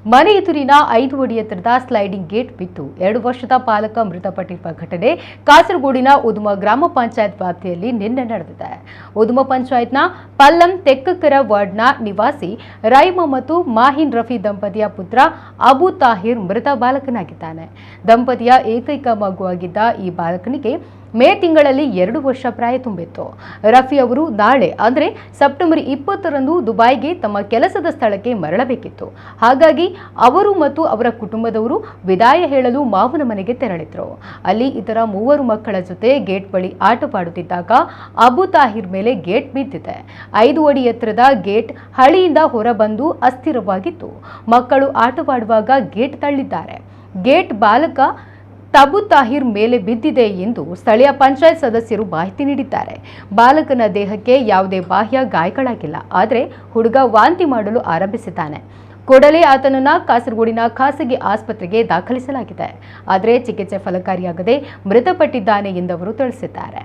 ಮನೆ ಎದುರಿನ 5 ಅಡಿ ಎತ್ತರದ ಸ್ಲೈಡಿಂಗ್ ಗೇಟ್ ಬಿದ್ದು 2 ವರ್ಷದ ಬಾಲಕ ಮೃತಪಟ್ಟಿರುವ ಘಟನೆ ಕಾಸರಗೋಡಿನ ಉದುಮ ಗ್ರಾಮ ಪಂಚಾಯತ್ ವ್ಯಾಪ್ತಿಯಲ್ಲಿ ನಿನ್ನೆ ನಡೆದಿದೆ. ಉದುಮ ಪಂಚಾಯತ್ನ ಪಲ್ಲಂ ತೆಕ್ಕಕರ ವಾರ್ಡ್ನ ನಿವಾಸಿ ರೈಮ ಮತ್ತು ಮಾಹಿನ್ ರಫಿ ದಂಪತಿಯ ಪುತ್ರ ಅಬು ತಾಹಿರ್ ಮೃತ ಬಾಲಕನಾಗಿದ್ದಾನೆ. ದಂಪತಿಯ ಏಕೈಕ ಮಗುವಾಗಿದ್ದ ಈ ಬಾಲಕನಿಗೆ ಮೇ ತಿಂಗಳಲ್ಲಿ 2 ವರ್ಷ ಪ್ರಾಯ ತುಂಬಿತ್ತು. ರಫಿ ಅವರು ನಾಳೆ ಅಂದರೆ ಸೆಪ್ಟೆಂಬರ್ 20ರಂದು ದುಬೈಗೆ ತಮ್ಮ ಕೆಲಸದ ಸ್ಥಳಕ್ಕೆ ಮರಳಬೇಕಿತ್ತು. ಹಾಗಾಗಿ ಅವರು ಮತ್ತು ಅವರ ಕುಟುಂಬದವರು ವಿದಾಯ ಹೇಳಲು ಮಾವನ ಮನೆಗೆ ತೆರಳಿದ್ರು. ಅಲ್ಲಿ ಇತರ 3 ಮಕ್ಕಳ ಜೊತೆ ಗೇಟ್ ಬಳಿ ಆಟವಾಡುತ್ತಿದ್ದಾಗ ಅಬು ತಾಹಿರ್ ಮೇಲೆ ಗೇಟ್ ಬಿದ್ದಿದೆ. 5 ಅಡಿ ಎತ್ತರದ ಗೇಟ್ ಹಳಿಯಿಂದ ಹೊರಬಂದು ಅಸ್ಥಿರವಾಗಿತ್ತು. ಮಕ್ಕಳು ಆಟವಾಡುವಾಗ ಗೇಟ್ ತಳ್ಳಿದ್ದಾರೆ. ಗೇಟ್ ಬಾಲಕ ಅಬು ತಾಹಿರ್ ಮೇಲೆ ಬಿದ್ದಿದೆ ಎಂದು ಸ್ಥಳೀಯ ಪಂಚಾಯತ್ ಸದಸ್ಯರು ಮಾಹಿತಿ ನೀಡಿದ್ದಾರೆ. ಬಾಲಕನ ದೇಹಕ್ಕೆ ಯಾವುದೇ ಬಾಹ್ಯ ಗಾಯಗಳಾಗಿಲ್ಲ. ಆದರೆ ಹುಡುಗ ವಾಂತಿ ಮಾಡಲು ಆರಂಭಿಸಿದ್ದಾನೆ. ಕೂಡಲೇ ಆತನನ್ನು ಕಾಸರಗೋಡಿನ ಖಾಸಗಿ ಆಸ್ಪತ್ರೆಗೆ ದಾಖಲಿಸಲಾಗಿದೆ. ಆದರೆ ಚಿಕಿತ್ಸೆ ಫಲಕಾರಿಯಾಗದೆ ಮೃತಪಟ್ಟಿದ್ದಾನೆ ಎಂದವರು ತಿಳಿಸಿದ್ದಾರೆ.